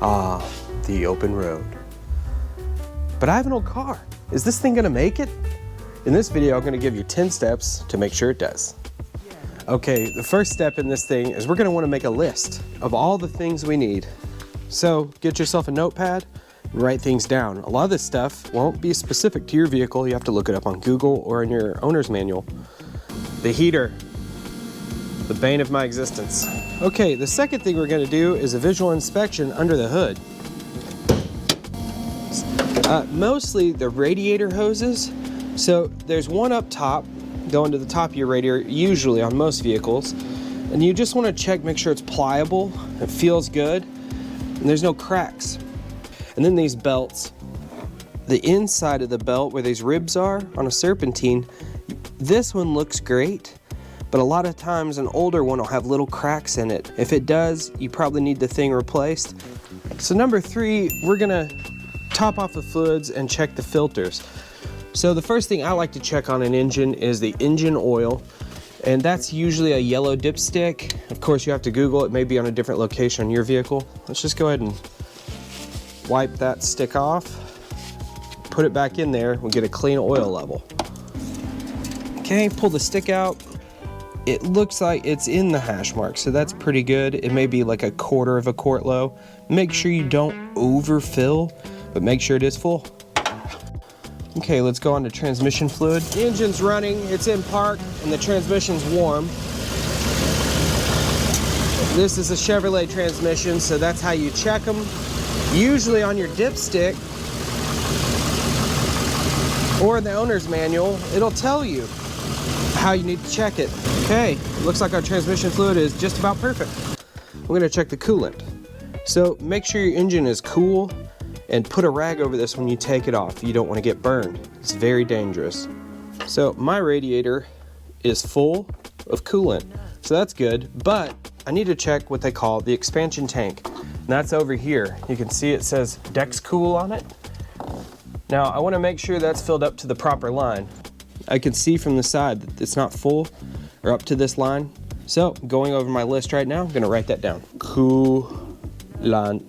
Ah, the open road. But I have an old car. Is this thing gonna make it? In this video, I'm gonna give you 10 steps to make sure it does. Okay, the first step in this thing is we're gonna wanna make a list of all the things we need. So get yourself a notepad and write things down. A lot of this stuff won't be specific to your vehicle. You have to look it up on Google or in your owner's manual. The heater, the bane of my existence. Okay, the second thing we're gonna do is a visual inspection under the hood. Mostly the radiator hoses. So there's one up top going to the top of your radiator, usually on most vehicles. And you just wanna check, make sure it's pliable, it feels good, and there's no cracks. And then these belts, the inside of the belt where these ribs are on a serpentine, this one looks great, but a lot of times an older one will have little cracks in it. If it does, you probably need the thing replaced. So number 3, we're gonna top off the fluids and check the filters. So the first thing I like to check on an engine is the engine oil, and that's usually a yellow dipstick. Of course, you have to Google it, maybe on a different location on your vehicle. Let's just go ahead and wipe that stick off, put it back in there, we'll get a clean oil level. Okay, pull the stick out. It looks like it's in the hash mark, so that's pretty good. It may be like a 1/4 of a quart low. Make sure you don't overfill, but make sure it is full. Okay, let's go on to transmission fluid. The engine's running, it's in park, and the transmission's warm. This is a Chevrolet transmission, so that's how you check them. Usually on your dipstick or the owner's manual, it'll tell you how you need to check it. Okay, looks like our transmission fluid is just about perfect. We're gonna check the coolant. So make sure your engine is cool and put a rag over this when you take it off. You don't wanna get burned. It's very dangerous. So my radiator is full of coolant, so that's good, but I need to check what they call the expansion tank. And that's over here. You can see it says Dexcool on it. Now I wanna make sure that's filled up to the proper line. I can see from the side that it's not full or up to this line. So going over my list right now, I'm gonna write that down. Coolant.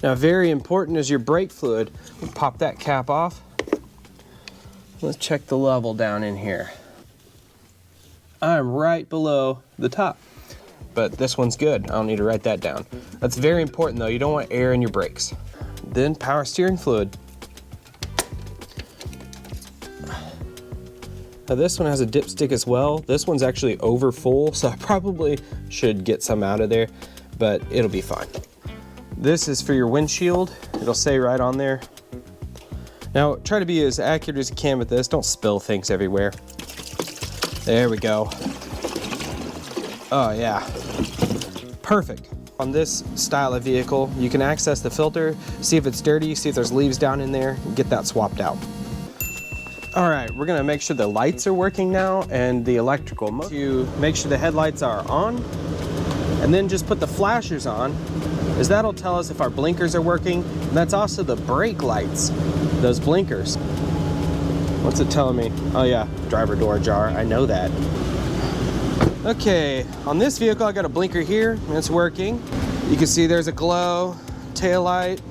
Now very important is your brake fluid. We'll pop that cap off. Let's check the level down in here. I'm right below the top, but this one's good. I don't need to write that down. That's very important though. You don't want air in your brakes. Then power steering fluid. Now this one has a dipstick as well. This one's actually over full, so I probably should get some out of there, but it'll be fine. This is for your windshield. It'll say right on there. Now try to be as accurate as you can with this. Don't spill things everywhere. There we go. Oh yeah, perfect. On this style of vehicle, you can access the filter, see if it's dirty, see if there's leaves down in there, and get that swapped out. All right, we're gonna make sure the lights are working now and the electrical. To make sure the headlights are on, and then just put the flashers on, as that'll tell us if our blinkers are working. And that's also the brake lights, those blinkers. What's it telling me? Oh yeah, driver door ajar, I know that. Okay, on this vehicle I got a blinker here, and it's working. You can see there's a glow, tail light.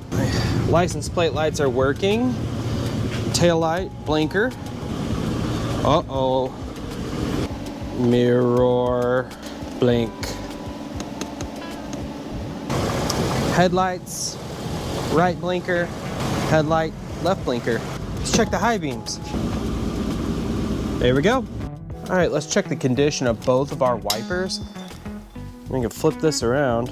License plate lights are working. Tail light, blinker. Uh-oh. Mirror, blink. Headlights, right blinker, headlight, left blinker. Let's check the high beams. There we go. All right, let's check the condition of both of our wipers. We can flip this around.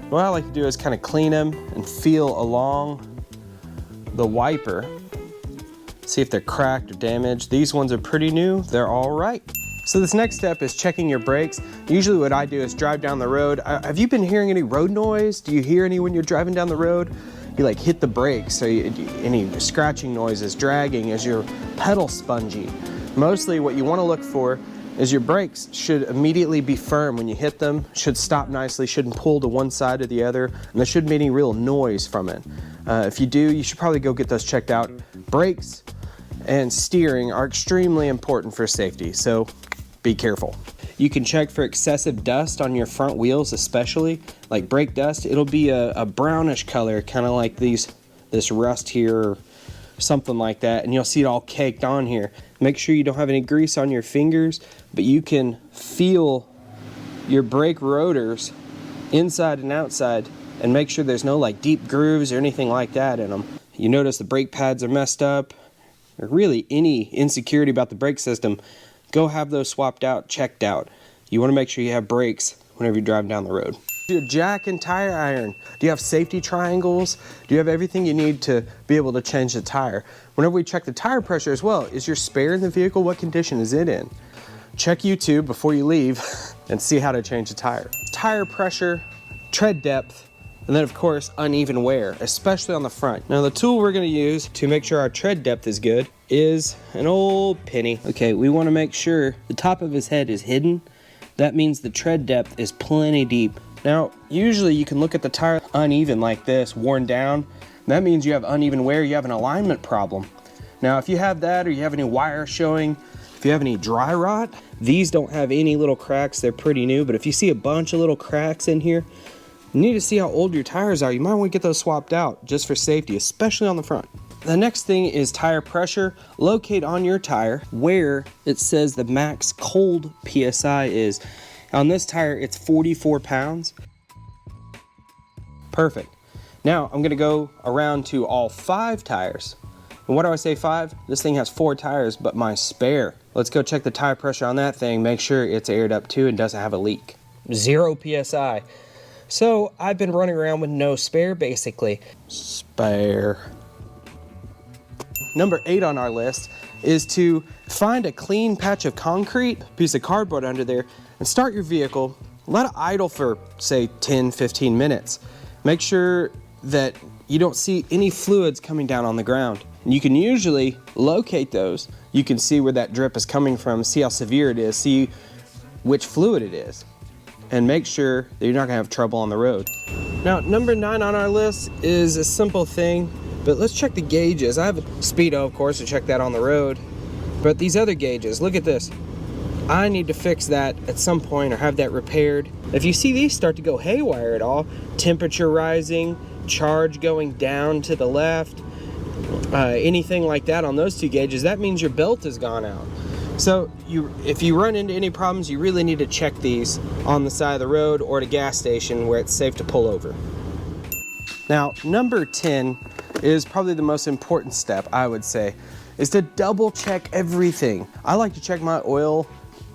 What I like to do is kind of clean them and feel along the wiper. See if they're cracked or damaged. These ones are pretty new, they're all right. So this next step is checking your brakes. Usually what I do is drive down the road. Have you been hearing any road noise? Do you hear any when you're driving down the road? You like hit the brakes, so any scratching noises, dragging, is your pedal spongy? Mostly what you want to look for is your brakes should immediately be firm when you hit them, should stop nicely, shouldn't pull to one side or the other, and there shouldn't be any real noise from it. If you do, you should probably go get those checked out. Brakes and steering are extremely important for safety, so be careful. You can check for excessive dust on your front wheels, especially like brake dust. It'll be a brownish color, kind of like this rust here or something like that, and you'll see it all caked on here. Make sure you don't have any grease on your fingers, but you can feel your brake rotors inside and outside and make sure there's no like deep grooves or anything like that in them. You notice the brake pads are messed up, or really any insecurity about the brake system, go have those swapped out, checked out. You want to make sure you have brakes whenever you're driving down the road. Your jack and tire iron. Do you have safety triangles? Do you have everything you need to be able to change the tire? Whenever we check the tire pressure as well, is your spare in the vehicle? What condition is it in? Check YouTube before you leave and see how to change the tire. Tire pressure, tread depth, and then of course uneven wear, especially on the front. Now the tool we're going to use to make sure our tread depth is good is an old penny. Okay, we want to make sure the top of his head is hidden. That means the tread depth is plenty deep. Now, usually you can look at the tire uneven like this, worn down. That means you have uneven wear, you have an alignment problem. Now, if you have that or you have any wire showing, if you have any dry rot, these don't have any little cracks, they're pretty new, but if you see a bunch of little cracks in here, you need to see how old your tires are. You might want to get those swapped out just for safety, especially on the front. The next thing is tire pressure. Locate on your tire where it says the max cold PSI is. On this tire, it's 44 pounds. Perfect. Now, I'm gonna go around to all 5 tires. And what do I say 5? This thing has 4 tires, but my spare. Let's go check the tire pressure on that thing, make sure it's aired up too and doesn't have a leak. 0 PSI. So, I've been running around with no spare, basically. Spare. Number 8 on our list is to find a clean patch of concrete, piece of cardboard under there, and start your vehicle. Let it idle for, say, 10-15 minutes. Make sure that you don't see any fluids coming down on the ground. And you can usually locate those. You can see where that drip is coming from, see how severe it is, see which fluid it is, and make sure that you're not gonna have trouble on the road. Now, number 9 on our list is a simple thing, but let's check the gauges. I have a Speedo, of course, to check that on the road. But these other gauges, look at this. I need to fix that at some point or have that repaired. If you see these start to go haywire at all, temperature rising, charge going down to the left, anything like that on those 2 gauges, that means your belt has gone out. So if you run into any problems, you really need to check these on the side of the road or at a gas station where it's safe to pull over. Now, number 10 is probably the most important step, I would say, is to double check everything. I like to check my oil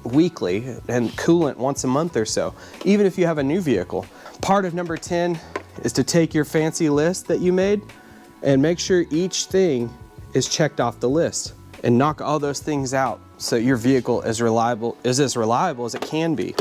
weekly and coolant once a month or so, even if you have a new vehicle. Part of number 10 is to take your fancy list that you made and make sure each thing is checked off the list and knock all those things out so your vehicle is as reliable as it can be.